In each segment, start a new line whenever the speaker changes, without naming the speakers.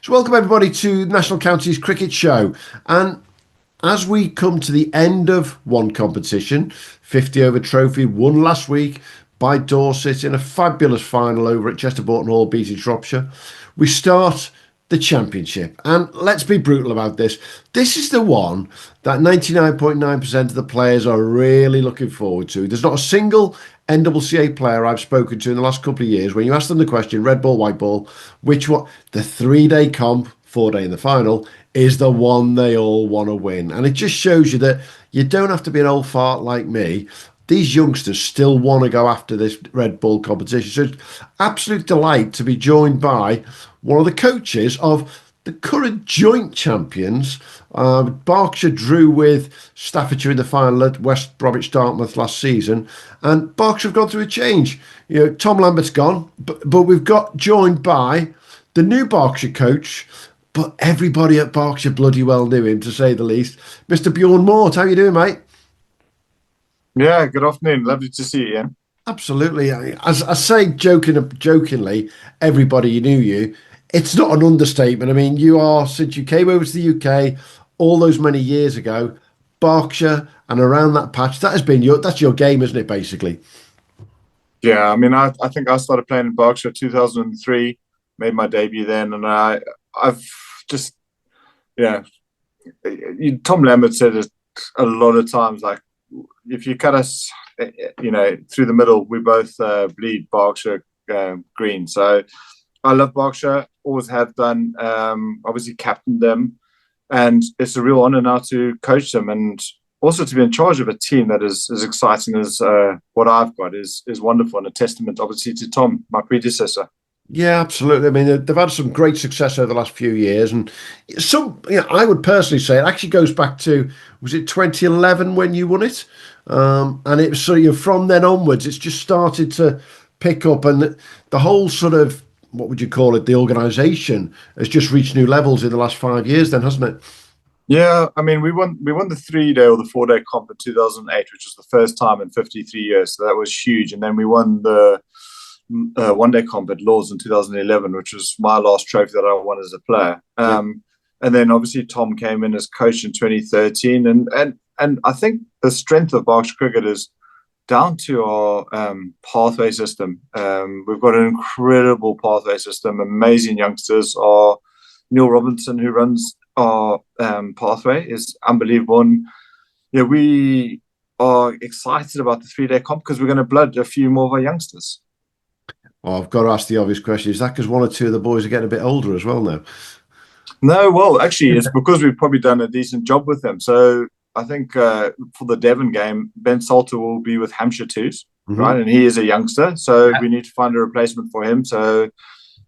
So welcome everybody to National Counties Cricket Show. And as we come to the end of one competition, 50 over trophy won last week by Dorset in a fabulous final over at Chester Boughton Hall, beating Shropshire, we start the championship. And let's be brutal about this. This is the one that 99.9% of the players are really looking forward to. There's not a single NCCA player I've spoken to in the last couple of years, when you ask them the question, red ball, white ball, which one, the 3-day comp, 4-day in the final, is the one they all want to win. And it just shows you that you don't have to be an old fart like me. These youngsters still want to go after this red ball competition. So it's absolute delight to be joined by one of the coaches of the current joint champions. Berkshire drew with Staffordshire in the final at West Bromwich Dartmouth last season, and Berkshire have gone through a change. You know, Tom Lambert's gone, but we've got joined by the new Berkshire coach, but everybody at Berkshire bloody well knew him, to say the least, Mr. Bjorn Mordt. How you doing, mate?
Yeah, good afternoon. Lovely to see you, Ian.
Absolutely. As I say jokingly, everybody knew you. It's not an understatement. I mean, you are, since you came over to the UK all those many years ago, Berkshire and around that patch, that's your game, isn't it, basically?
Yeah, I mean, I think I started playing in Berkshire 2003, made my debut then, and I've just, yeah, Tom Lambert said it a lot of times, like, if you cut us, through the middle, we both bleed Berkshire green. So I love Berkshire, always have done, obviously captained them. And it's a real honour now to coach them, and also to be in charge of a team that is as exciting as what I've got is wonderful, and a testament, obviously, to Tom, my predecessor.
Yeah, absolutely. I mean, they've had some great success over the last few years, and I would personally say it actually goes back to, was it 2011 when you won it? And it was sort of from then onwards, it's just started to pick up, and the whole sort of, what would you call it, the organisation has just reached new levels in the last 5 years then, hasn't it?
Yeah, I mean, we won the 3-day or the 4-day comp in 2008, which was the first time in 53 years. So that was huge. And then we won the 1-day comp at Lords in 2011, which was my last trophy that I won as a player. And then obviously Tom came in as coach in 2013. And I think the strength of Berkshire Cricket is down to our pathway system. We've got an incredible pathway system, amazing youngsters. Our Neil Robinson, who runs our pathway, is unbelievable. And yeah, we are excited about the 3-day comp because we're going to blood a few more of our youngsters.
Oh, I've got to ask the obvious question. Is that because one or two of the boys are getting a bit older as well now?
No, well, actually, it's because we've probably done a decent job with them. So I think for the Devon game, Ben Salter will be with Hampshire Twos, right? And he is a youngster, so we need to find a replacement for him.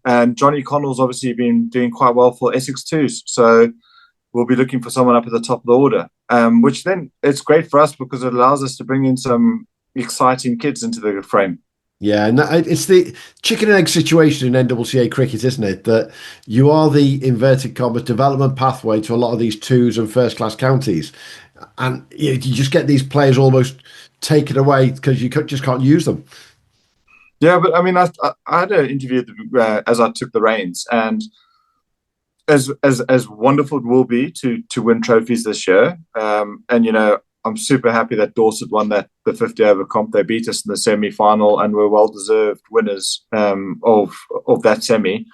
And Johnny Connell's obviously been doing quite well for Essex Twos, so we'll be looking for someone up at the top of the order, which then it's great for us because it allows us to bring in some exciting kids into the frame.
Yeah, and it's the chicken and egg situation in NCCA cricket, isn't it? That you are the inverted commas development pathway to a lot of these twos and first class counties, and you just get these players almost taken away because you just can't use them.
Yeah, but I mean, I had an interview as I took the reins, and as wonderful it will be to win trophies this year, and I'm super happy that Dorset won the 50 over comp. They beat us in the semi-final and were well-deserved winners of that semi.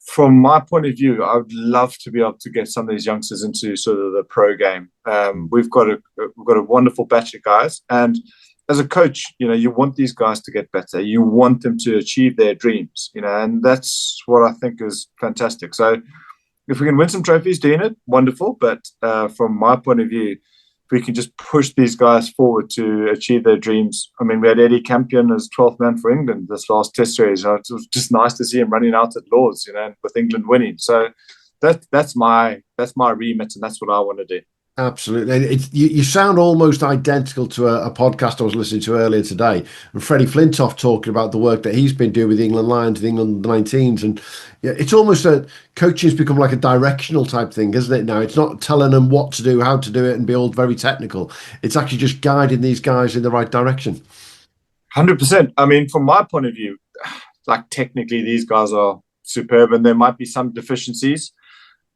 From my point of view, I would love to be able to get some of these youngsters into sort of the pro game. We've got a wonderful batch of guys, and as a coach, you want these guys to get better. You want them to achieve their dreams, and that's what I think is fantastic. So if we can win some trophies doing it, wonderful. But from my point of view, we can just push these guys forward to achieve their dreams. I mean, we had Eddie Campion as 12th man for England this last Test series. It was just nice to see him running out at Lords, with England winning. So that's my remit, and that's what I want to do.
Absolutely. You sound almost identical to a podcast I was listening to earlier today, and Freddie Flintoff talking about the work that he's been doing with the England Lions, the England 19s. And it's almost coaching's become like a directional type thing, isn't it now? It's not telling them what to do, how to do it, and be all very technical. It's actually just guiding these guys in the right direction.
100%. I mean, from my point of view, like technically these guys are superb, and there might be some deficiencies,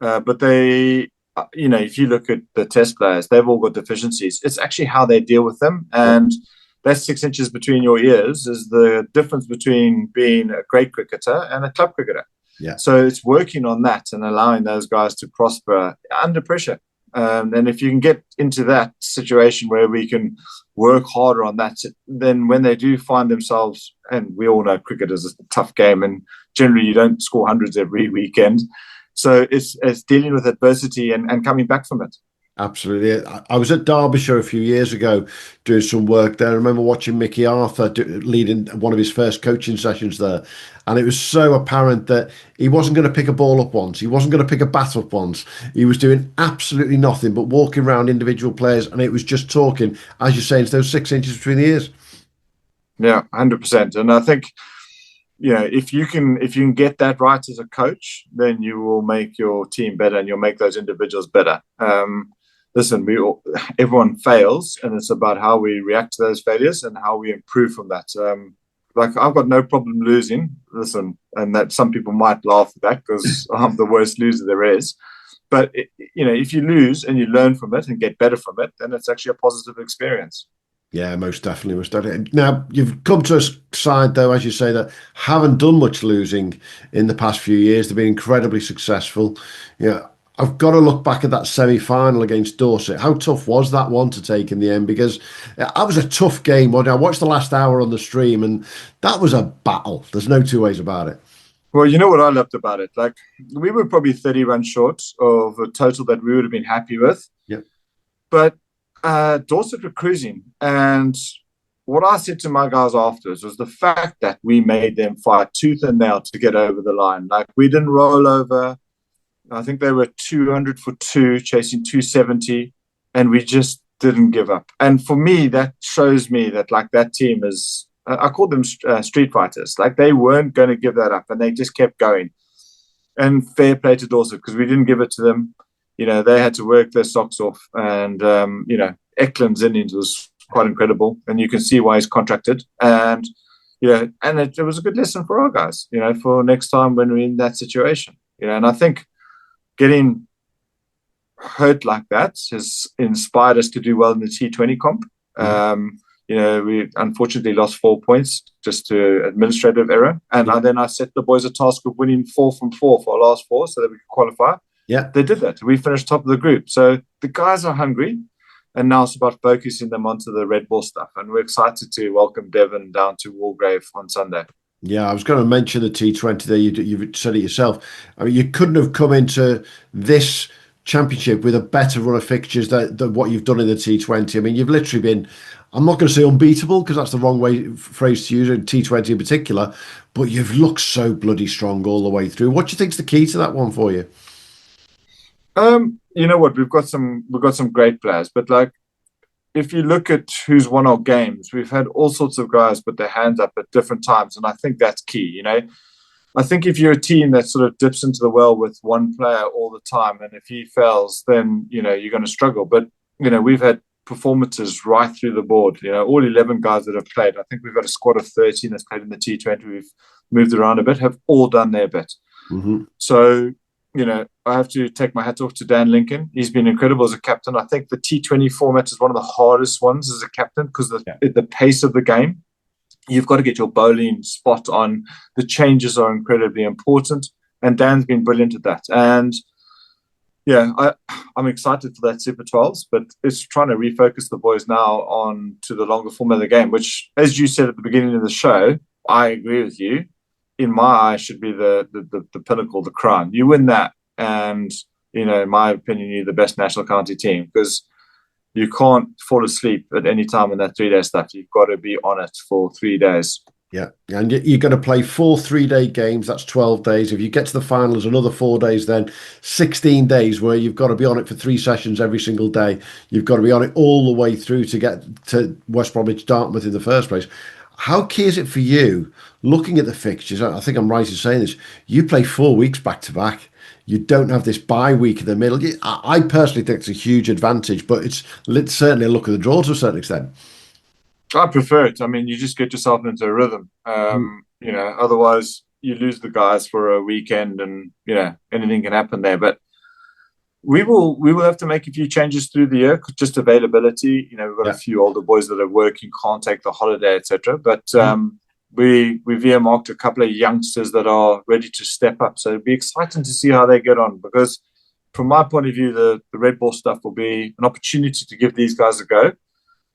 but they, if you look at the test players, they've all got deficiencies. It's actually how they deal with them, and that 6 inches between your ears is the difference between being a great cricketer and a club cricketer.
Yeah.
So it's working on that and allowing those guys to prosper under pressure. And if you can get into that situation where we can work harder on that, then when they do find themselves, and we all know cricket is a tough game, and generally you don't score hundreds every weekend. So it's dealing with adversity and coming back from it.
Absolutely. I was at Derbyshire a few years ago doing some work there. I remember watching Mickey Arthur leading one of his first coaching sessions there. And it was so apparent that he wasn't going to pick a ball up once. He wasn't going to pick a bat up once. He was doing absolutely nothing but walking around individual players. And it was just talking, as you're saying, it's those 6 inches between the ears.
Yeah, 100%. And I think, if you can get that right as a coach, then you will make your team better and you'll make those individuals better. Listen, everyone fails, and it's about how we react to those failures and how we improve from that. I've got no problem losing. Listen, and that some people might laugh at that because I'm the worst loser there is. But if you lose and you learn from it and get better from it, then it's actually a positive experience.
Yeah, most definitely, most definitely. Now, you've come to a side, though, as you say, that haven't done much losing in the past few years. They've been incredibly successful. I've got to look back at that semi-final against Dorset. How tough was that one to take in the end? Because that was a tough game. I watched the last hour on the stream, and that was a battle. There's no two ways about it.
Well, you know what I loved about it? Like, we were probably 30 runs short of a total that we would have been happy with.
Yep.
But Dorset were cruising. And what I said to my guys afterwards was the fact that we made them fight tooth and nail to get over the line. Like, we didn't roll over. I think they were 200 for 2, chasing 270, and we just didn't give up. And for me, that shows me that, like, that team is, I call them street fighters. Like, they weren't going to give that up, and they just kept going. And fair play to Dorset, because we didn't give it to them. They had to work their socks off. And, Eklund's innings was quite incredible, and you can see why he's contracted. And, and it was a good lesson for our guys, for next time when we're in that situation. And I think getting hurt like that has inspired us to do well in the T20 comp. We unfortunately lost 4 points just to administrative error. And then I set the boys a task of winning 4 from 4 for our last 4 so that we could qualify.
Yeah.
They did that. We finished top of the group. So the guys are hungry. And now it's about focusing them onto the red ball stuff. And we're excited to welcome Devon down to Walgrave on Sunday.
Yeah, I was going to mention the T20 there. You've said it yourself. I mean, you couldn't have come into this championship with a better run of fixtures than what you've done in the T20. I mean, you've literally been, I'm not going to say unbeatable because that's the wrong phrase to use in T20 in particular, but you've looked so bloody strong all the way through. What do you think's the key to that one for you?
You know what? We've got some great players, but like, if you look at who's won our games, we've had all sorts of guys put their hands up at different times, and I think that's key. I think if you're a team that sort of dips into the well with one player all the time, and if he fails, then you're going to struggle. But we've had performances right through the board. All 11 guys that have played. I think we've got a squad of 13 that's played in the T20. We've moved around a bit, have all done their bit.
Mm-hmm.
So. I have to take my hat off to Dan Lincoln. He's been incredible as a captain. I think the T20 format is one of the hardest ones as a captain because the pace of the game. You've got to get your bowling spot on. The changes are incredibly important. And Dan's been brilliant at that. And, I'm excited for that Super 12s, but it's trying to refocus the boys now on to the longer format of the game, which, as you said at the beginning of the show, I agree with you. In my eyes, should be the pinnacle, the crown. You win that, and in my opinion, you're the best national county team because you can't fall asleep at any time in that 3-day stuff. You've got to be on it for 3 days.
Yeah, and you're going to play 4 3-day games. That's 12 days. If you get to the finals, another 4 days, then 16 days where you've got to be on it for 3 sessions every single day. You've got to be on it all the way through to get to West Bromwich Dartmouth in the first place. How key is it for you, looking at the fixtures? I think I'm right in saying this. You play 4 weeks back to back. You don't have this bye week in the middle. I personally think it's a huge advantage, but it's certainly a look at the draw to a certain extent.
I prefer it. I mean, you just get yourself into a rhythm. Otherwise, you lose the guys for a weekend, and anything can happen there. But we will have to make a few changes through the year, just availability. We've got a few older boys that are working, can't take the holiday, etc. But we've earmarked a couple of youngsters that are ready to step up. So it'll be exciting to see how they get on, because from my point of view, the red ball stuff will be an opportunity to give these guys a go.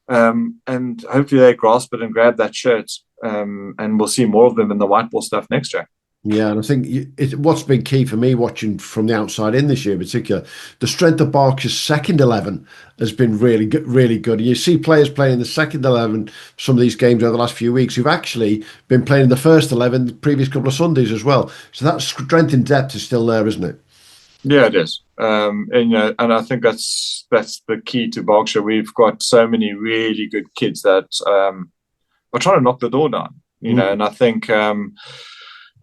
And hopefully they grasp it and grab that shirt. And we'll see more of them in the white ball stuff next year.
Yeah, and I think what's been key for me watching from the outside in this year in particular, the strength of Berkshire's second 11 has been really good, really good. And you see players playing in the second 11 some of these games over the last few weeks who've actually been playing in the first 11 the previous couple of Sundays as well. So that strength in depth is still there, isn't it?
Yeah, it is. And I think that's the key to Berkshire. We've got so many really good kids that are trying to knock the door down, and I think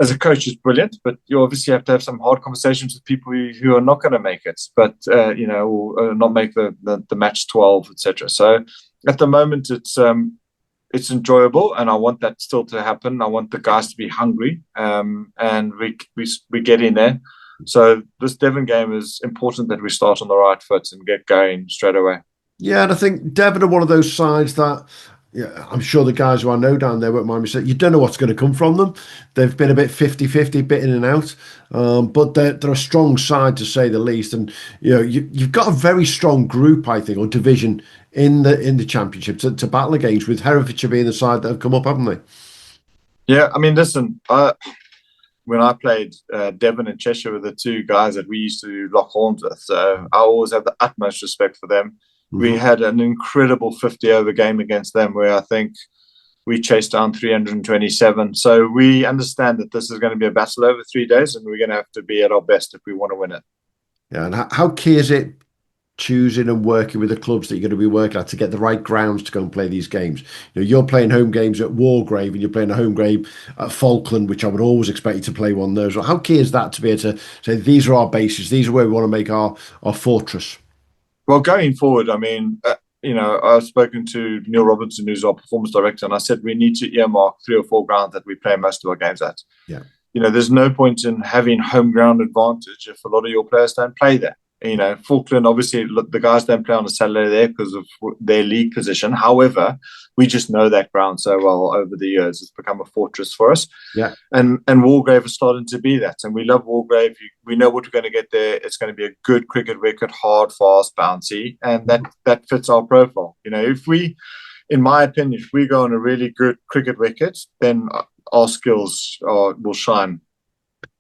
as a coach, it's brilliant, but you obviously have to have some hard conversations with people who are not going to make it, but or not make the match 12, etc. So at the moment, it's enjoyable, and I want that still to happen. I want the guys to be hungry, and we get in there. So this Devon game is important that we start on the right foot and get going straight away.
Yeah, and I think Devon are one of those sides that. Yeah, I'm sure the guys who I know down there won't mind me saying, you don't know what's going to come from them. They've been a bit 50-50, bit in and out, but they're a strong side to say the least. And you've got a very strong group, I think, or division in the championship to battle against, with Herefordshire being the side that have come up, haven't they?
Yeah, I mean, listen, when I played, Devon and Cheshire were the two guys that we used to lock horns with. So I always have the utmost respect for them. We had an incredible 50-over game against them where I think we chased down 327. So we understand that this is going to be a battle over 3 days, and we're going to have to be at our best if we want to win it.
Yeah, and how key is it choosing and working with the clubs that you're going to be working at to get the right grounds to go and play these games? You're playing home games at Wargrave, and you're playing a home game at Falkland, which I would always expect you to play one of those. How key is that to be able to say, these are our bases, these are where we want to make our fortress?
Well, going forward, I mean, I've spoken to Neil Robinson, who's our performance director, and I said we need to earmark 3 or 4 grounds that we play most of our games at.
Yeah.
There's no point in having home ground advantage if a lot of your players don't play there. Falkland, obviously, the guys don't play on a Saturday there because of their league position. However, we just know that ground so well over the years. It's become a fortress for us.
Yeah.
And Wargrave is starting to be that. And we love Wargrave. We know what we're going to get there. It's going to be a good cricket wicket, hard, fast, bouncy. And that fits our profile. In my opinion, if we go on a really good cricket wicket, then our skills will shine.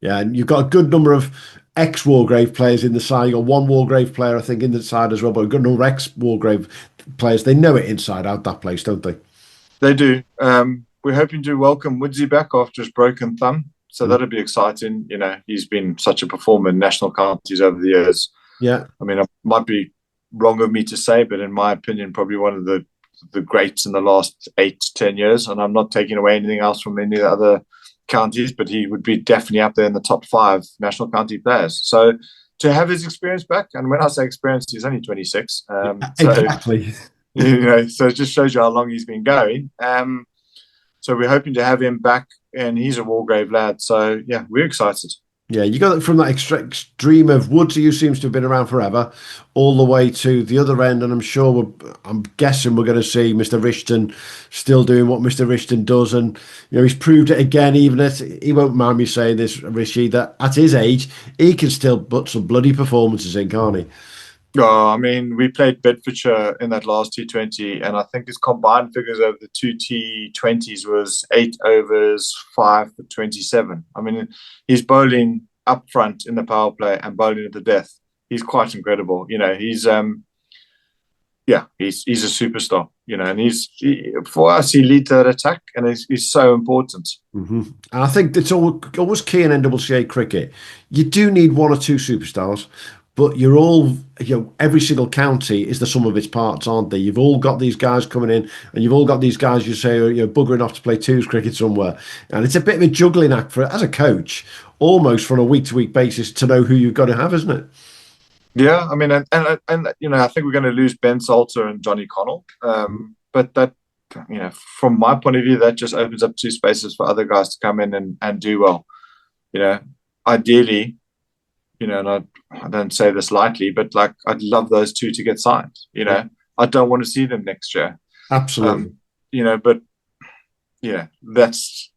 Yeah, and you've got a good number of ex-Wargrave players in the side. You've got one Wargrave player, I think, in the side as well, but a good number of ex-Wargrave players. They know it inside out, that place, don't they?
They do. We're hoping to welcome Woodsy back after his broken thumb, so that'll be exciting. He's been such a performer in national counties over the years.
Yeah.
I mean, it might be wrong of me to say, but in my opinion, probably one of the greats in the last 8 to 10 years, and I'm not taking away anything else from any of the other counties, but he would be definitely up there in the top 5 national county players. So to have his experience back, and when I say experience, he's only 26.
Exactly.
So it just shows you how long he's been going. So we're hoping to have him back, and he's a Wargrave lad. So yeah, we're excited.
Yeah, you got it from that extreme of Woodsy, who seems to have been around forever, all the way to the other end. And I'm guessing we're going to see Mr. Rishton still doing what Mr. Rishton does. And, he's proved it again, even at, he won't mind me saying this, Rishi, that at his age, he can still put some bloody performances in, can't he?
Oh, I mean, we played Bedfordshire in that last T20, and I think his combined figures over the 2 T20s was 8 overs, 5 for 27. I mean, he's bowling up front in the power play and bowling at the death. He's quite incredible. He's a superstar. And for us, he leads that attack, and he's so important.
Mm-hmm. And I think it's always key in NCCA cricket. You do need 1 or 2 superstars. But you're all, every single county is the sum of its parts, aren't they? You've all got these guys coming in, and you've all got these guys you say are buggering off to play twos cricket somewhere. And it's a bit of a juggling act as a coach, almost from a week-to-week basis, to know who you've got to have, isn't it?
Yeah, I mean, and I think we're going to lose Ben Salter and Johnny Connell. But from my point of view, that just opens up two spaces for other guys to come in and do well. Ideally, and I don't say this lightly, but like I'd love those two to get signed. I don't want to see them next year.
Absolutely.
But that's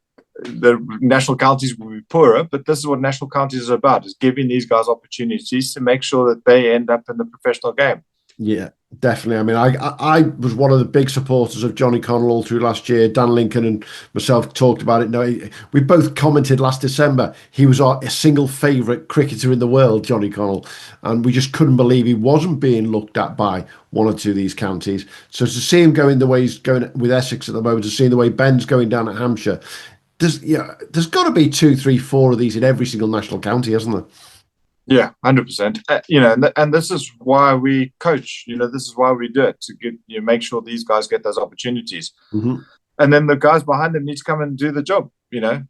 the national counties will be poorer, but this is what national counties is about: is giving these guys opportunities to make sure that they end up in the professional game.
Yeah, definitely. I mean, I was one of the big supporters of Johnny Connell all through last year. Dan Lincoln and myself talked about it. No, we both commented last December he was our single favourite cricketer in the world, Johnny Connell, and we just couldn't believe he wasn't being looked at by one or two of these counties. So to see him going the way he's going with Essex at the moment, to see the way Ben's going down at Hampshire, there's got to be 2, 3, 4 of these in every single national county, hasn't there?
Yeah, 100%. And this is why we coach. This is why we do it, to make sure these guys get those opportunities.
Mm-hmm.
And then the guys behind them need to come and do the job.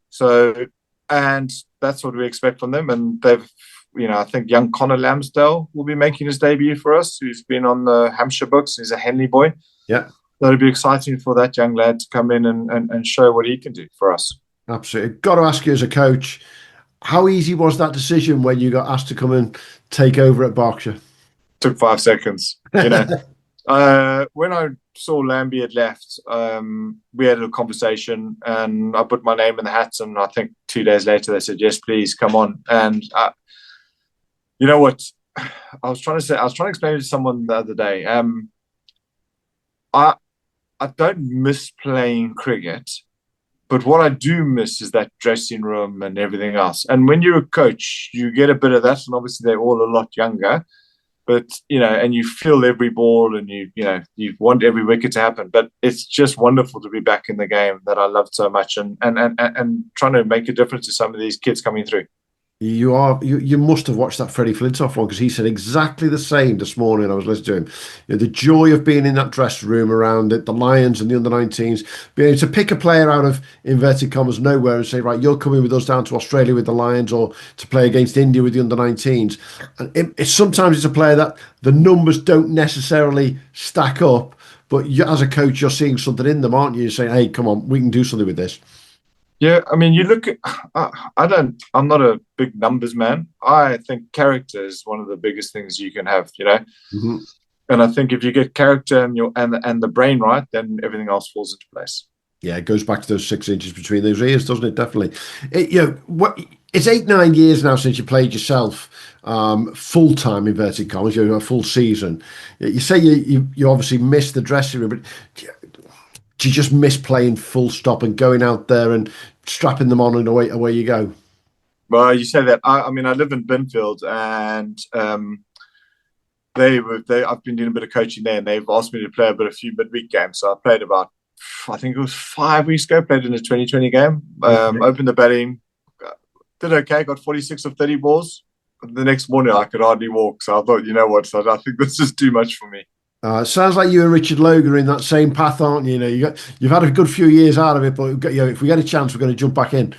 So, and that's what we expect from them. And they've, I think young Connor Lambsdale will be making his debut for us, who's been on the Hampshire books. He's a Henley boy.
Yeah,
that'll be exciting for that young lad to come in and show what he can do for us.
Absolutely. Got to ask you as a coach, how easy was that decision when you got asked to come and take over at Berkshire?
Took 5 seconds. When I saw Lambie had left, we had a conversation, and I put my name in the hat. And I think 2 days later they said, "Yes, please come on." And you know what I was trying to say? I was trying to explain it to someone the other day. I don't miss playing cricket. But what I do miss is that dressing room and everything else. And when you're a coach, you get a bit of that. And obviously, they're all a lot younger. But, and you feel every ball, and you want every wicket to happen. But it's just wonderful to be back in the game that I loved so much, and trying to make a difference to some of these kids coming through.
You must have watched that Freddie Flintoff one, because he said exactly the same this morning. I was listening to him. The joy of being in that dressing room around it, the Lions and the under-19s, being able to pick a player out of inverted commas nowhere and say, right, you're coming with us down to Australia with the Lions, or to play against India with the under-19s. And sometimes it's a player that the numbers don't necessarily stack up, but as a coach, you're seeing something in them, aren't you? You're saying, hey, come on, we can do something with this.
Yeah, I mean, you look at, I'm not a big numbers man. I think character is one of the biggest things you can have,
Mm-hmm.
And I think if you get character and the brain right, then everything else falls into place.
Yeah, it goes back to those 6 inches between those ears, doesn't it? Definitely. It's 8-9 years now since you played yourself full-time, inverted commas, a full season. You say you obviously miss the dressing room, but do you just miss playing full stop and going out there and strapping them on and away you go?
Well, you say that. I mean, I live in Binfield, and I've been doing a bit of coaching there, and they've asked me to play a few midweek games. So I played about, I think it was 5 weeks ago, played in a 2020 game, opened the batting, did okay, got 46 of 30 balls. The next morning I could hardly walk. So I thought, you know what, so I think this is too much for me.
Sounds like you and Richard Logan are in that same path, aren't you? You've had a good few years out of it, but if we get a chance, we're going to jump back in.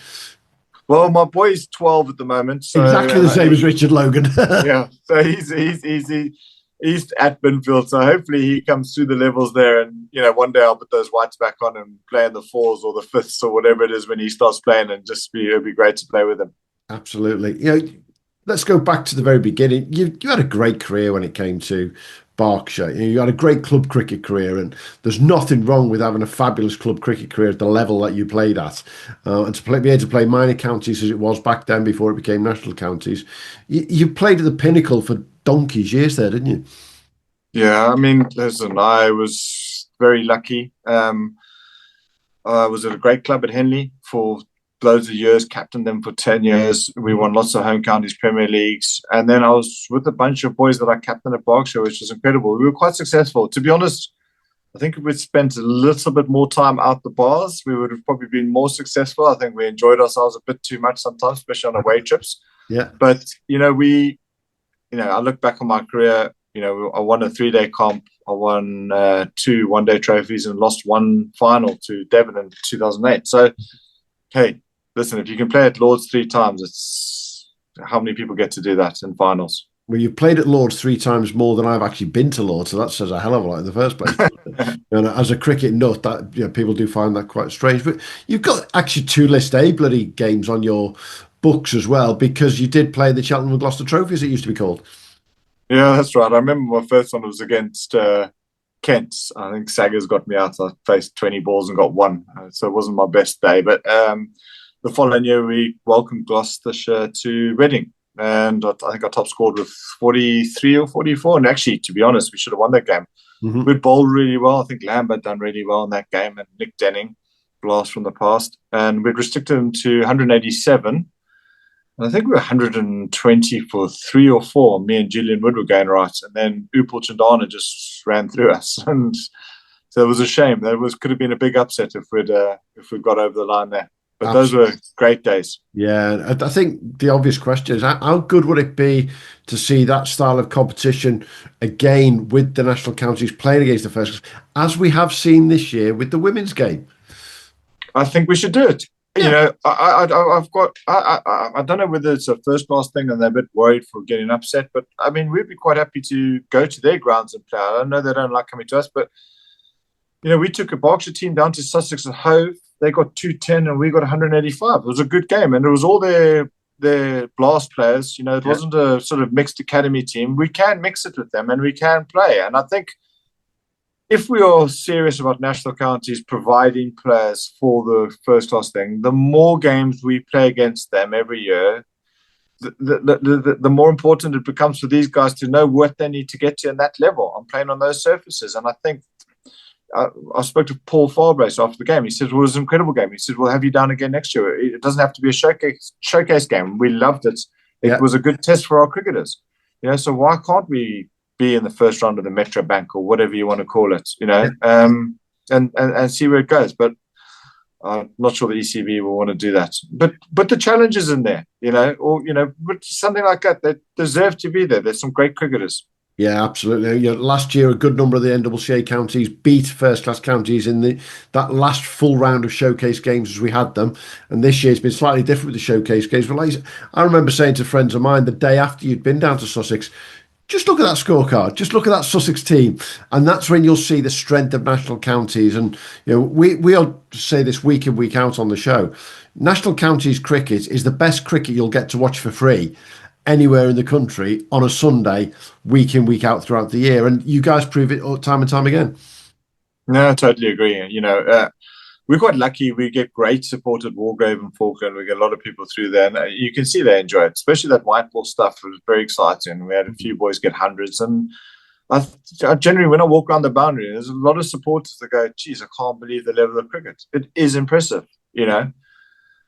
Well, my boy's 12 at the moment. So,
exactly the same as Richard Logan.
Yeah, so he's at Binfield, so hopefully he comes through the levels there, and one day I'll put those whites back on and play in the 4s or the 5ths or whatever it is when he starts playing, and it'll be great to play with him.
Absolutely. Let's go back to the very beginning. You had a great career when it came to Berkshire. You had a great club cricket career, and there's nothing wrong with having a fabulous club cricket career at the level that you played at, and to be able to play minor counties as it was back then before it became national counties. You played at the pinnacle for donkey's years there, didn't you?
Yeah, I mean, listen, I was very lucky. I was at a great club at Henley for loads of years, captained them for 10 years. We won lots of home counties, Premier Leagues. And then I was with a bunch of boys that I captained at Berkshire, which was incredible. We were quite successful. To be honest, I think if we'd spent a little bit more time out the bars, we would have probably been more successful. I think we enjoyed ourselves a bit too much sometimes, especially on away trips.
Yeah.
But, I look back on my career, I won a 3-day comp. I won 2 one-day trophies and lost 1 final to Devon in 2008. So, hey, listen, if you can play at Lord's 3 times, it's how many people get to do that in finals?
Well, you've played at Lord's 3 times more than I've actually been to Lord's, so that says a hell of a lot in the first place. And as a cricket nut, that people do find that quite strange. But you've got actually 2 List A bloody games on your books as well, because you did play the Cheltenham and Gloucester Trophy, as it used to be called.
Yeah, that's right. I remember my first one was against Kent. I think Saggers got me out. I faced 20 balls and got 1. So it wasn't my best day. But the following year, we welcomed Gloucestershire to Reading. And I think I top scored with 43 or 44. And actually, to be honest, we should have won that game.
Mm-hmm.
We'd bowled really well. I think Lambert done really well in that game. And Nick Denning, blast from the past. And we'd restricted him to 187. And I think we were 120 for 3 or 4. Me and Julian Wood were going right. And then Upal Chandana just ran through us. And so it was a shame. Could have been a big upset if we'd got over the line there. But Absolutely. Those were great days.
Yeah, I think the obvious question is how good would it be to see that style of competition again with the national counties playing against the first class, as we have seen this year with the women's game?
I think we should do it. Yeah. You know, I don't know whether it's a first class thing and they're a bit worried for getting upset, but I mean, we'd be quite happy to go to their grounds and play. I know they don't like coming to us, but you know, we took a Berkshire team down to Sussex and Hove. They got 210 and we got 185. It was a good game, and it was all their blast players. You know, it wasn't a sort of mixed academy team. We can mix it with them and we can play. And I think if we are serious about national counties providing players for the first class thing, the more games we play against them every year, the more important it becomes for these guys to know what they need to get to in that level on playing on those surfaces. And I think I spoke to Paul Farbrace after the game. He said, well, it was an incredible game. He said, we'll have you down again next year. It doesn't have to be a showcase game. We loved it. It was a good test for our cricketers. You know, so why can't we be in the first round of the Metro Bank or whatever you want to call it, you know, and see where it goes. But I'm not sure the ECB will want to do that. But the challenge is in there, you know, or, you know, something like that. They deserve to be there. There's some great cricketers.
Yeah, absolutely. You know, last year, a good number of the NCCA counties beat first-class counties in that last full round of showcase games as we had them. And this year, it's been slightly different with the showcase games. But like, I remember saying to friends of mine the day after you'd been down to Sussex, just look at that scorecard. Just look at that Sussex team. And that's when you'll see the strength of national counties. And you know, we all say this week in, week out on the show. National counties cricket is the best cricket you'll get to watch for free anywhere in the country on a Sunday, week in, week out throughout the year. And you guys prove it time and time again.
No, I totally agree. You know, we're quite lucky. We get great support at Wargrave and Falkland. We get a lot of people through there. And you can see they enjoy it, especially that white ball stuff. It was very exciting. We had a few boys get hundreds. And I generally, when I walk around the boundary, there's a lot of supporters that go, geez, I can't believe the level of cricket. It is impressive, you know.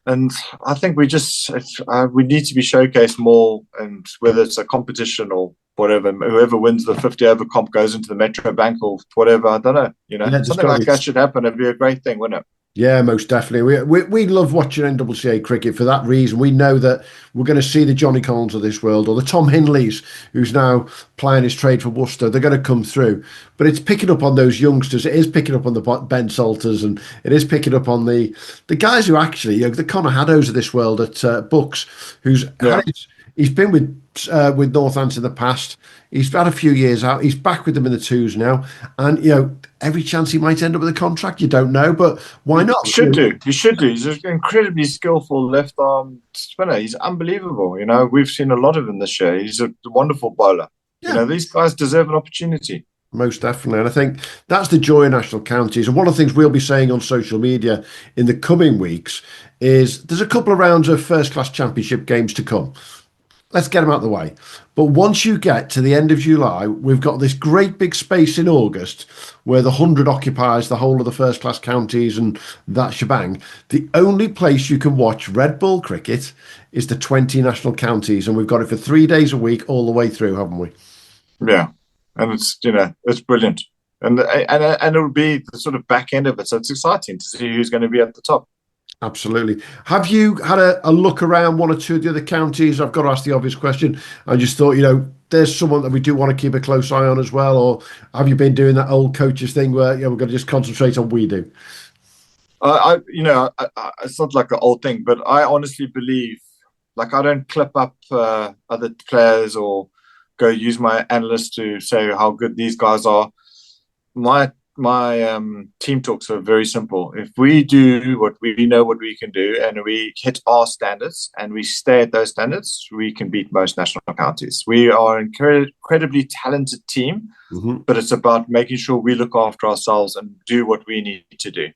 And I think we need to be showcased more, and whether it's a competition or whatever, whoever wins the 50 over comp goes into the Metro Bank or whatever. I don't know. You know, something like that should happen. It'd be a great thing, wouldn't it?
Yeah, most definitely. We love watching NCCA cricket for that reason. We know that we're going to see the Johnny Collins of this world, or the Tom Hinleys, who's now plying his trade for Worcester. They're going to come through. But it's picking up on those youngsters. It is picking up on the Ben Salters, and it is picking up on the guys who actually, you know, the Conor Haddows of this world at Bucks, he's been with Northants in the past. He's had a few years out. He's back with them in the twos now. And, you know, every chance he might end up with a contract, you don't know. But why not?
He should do. He's an incredibly skillful left-arm spinner. He's unbelievable. You know, we've seen a lot of him this year. He's a wonderful bowler. Yeah. You know, these guys deserve an opportunity.
Most definitely. And I think that's the joy of national counties. And one of the things we'll be saying on social media in the coming weeks is there's a couple of rounds of first-class championship games to come. Let's get them out of the way. But once you get to the end of July, we've got this great big space in August where the 100 occupies the whole of the first-class counties and that shebang. The only place you can watch Red Bull cricket is the 20 national counties, and we've got it for 3 days a week all the way through, haven't we?
Yeah, and it's, you know, it's brilliant. And it'll be the sort of back end of it, so it's exciting to see who's going to be at the top.
Absolutely. Have you had a look around one or two of the other counties? I've got to ask the obvious question. I just thought, you know, there's someone that we do want to keep a close eye on as well. Or have you been doing that old coaches thing where, you know, we're going to just concentrate on what we do? It's not like an old thing, but I honestly believe, like, I don't clip up other players or
go use my analysts to say how good these guys are. My team talks are very simple. If we do what we know what we can do, and we hit our standards, and we stay at those standards, we can beat most national counties. We are an incredibly talented team, but it's about making sure we look after ourselves and do what we need to do.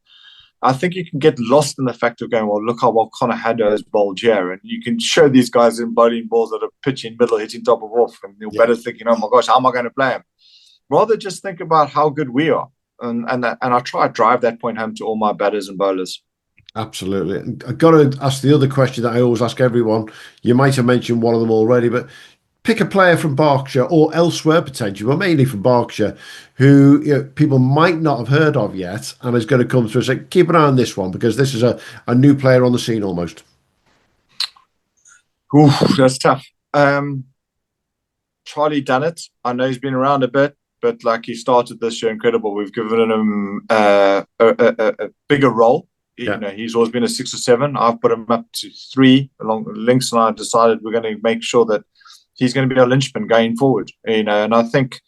I think you can get lost in the fact of going, well, look how well Connor Haddo has bowled here. And you can show these guys in bowling balls that are pitching middle, hitting top of off. And you're better thinking, oh my gosh, how am I going to play him? Rather just think about how good we are. And I try to drive that point home to all my batters and bowlers.
Absolutely. I've got to ask the other question that I always ask everyone. You might have mentioned one of them already, but pick a player from Berkshire or elsewhere potentially, but mainly from Berkshire, who people might not have heard of yet and is going to come through and say, keep an eye on this one because this is a new player on the scene almost.
Ooh, that's tough. Charlie Dunnett. I know he's been around a bit, but like he started this year incredible. We've given him a bigger role. He's always been a 6 or 7. I've put him up to 3 along the links, and I decided we're going to make sure that he's going to be our linchpin going forward. And I think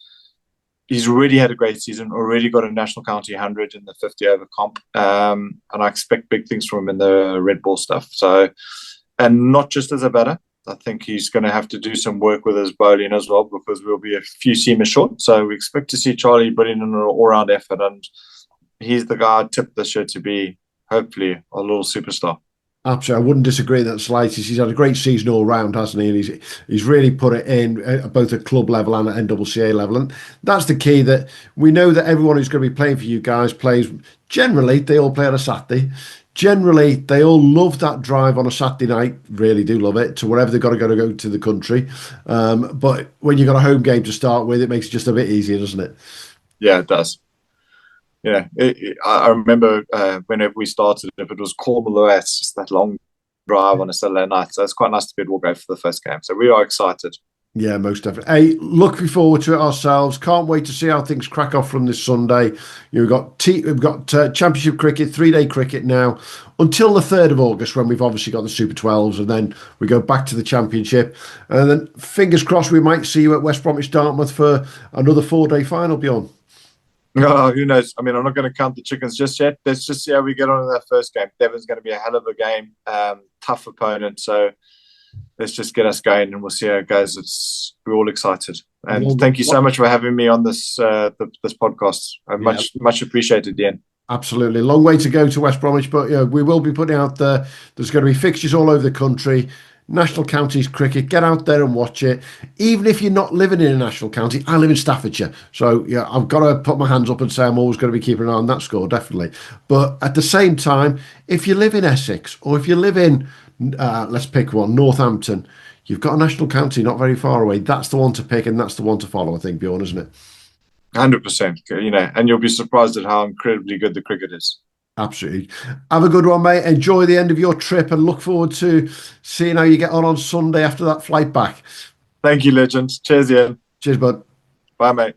he's already had a great season, already got a national county 100 in the 50 over comp. And I expect big things from him in the red ball stuff. So, and not just as a batter. I think he's going to have to do some work with his bowling as well because we'll be a few seamers short. So we expect to see Charlie put in an all-round effort, and he's the guy I tipped this year to be hopefully a little superstar.
Absolutely, I wouldn't disagree in that slightest. He's had a great season all round, hasn't he? And he's really put it in at both at club level and at NCCA level, and that's the key. That we know that everyone who's going to be playing for you guys plays. Generally, they all play on a Saturday. Generally, they all love that drive on a Saturday night, really do love it, to wherever they've got to go to the country. But when you've got a home game to start with, it makes it just a bit easier, doesn't it?
Yeah, it does. Yeah, I remember whenever we started, if it was Cornwall, it's just that long drive on a Saturday night. So it's quite nice to be able to go for the first game. So we are excited.
Yeah, most definitely. Hey, looking forward to it ourselves. Can't wait to see how things crack off from this Sunday. We've got Championship cricket, 3-day cricket now, until the 3rd of August when we've obviously got the Super 12s, and then we go back to the Championship. And then fingers crossed we might see you at West Bromwich Dartmouth for another 4-day final, Bjorn.
Oh, who knows? I mean, I'm not going to count the chickens just yet. Let's just see how we get on in that first game. Devon's going to be a hell of a game, tough opponent. So let's just get us going, and we'll see how it goes. We're all excited, and thank you so much for having me on this this podcast. Much appreciated, Ian.
Absolutely, long way to go to West Bromwich, but we will be putting out there's going to be fixtures all over the country. National Counties cricket, get out there and watch it. Even if you're not living in a national county, I live in Staffordshire. So, I've got to put my hands up and say I'm always going to be keeping an eye on that score, definitely. But at the same time, if you live in Essex or if you live in, let's pick one, Northampton, you've got a national county not very far away. That's the one to pick and that's the one to follow, I think, Bjorn, isn't it?
100%. And you'll be surprised at how incredibly good the cricket is.
Absolutely. Have a good one, mate. Enjoy the end of your trip and look forward to seeing how you get on Sunday after that flight back.
Thank you, legend. Cheers, Ian.
Cheers, bud.
Bye, mate.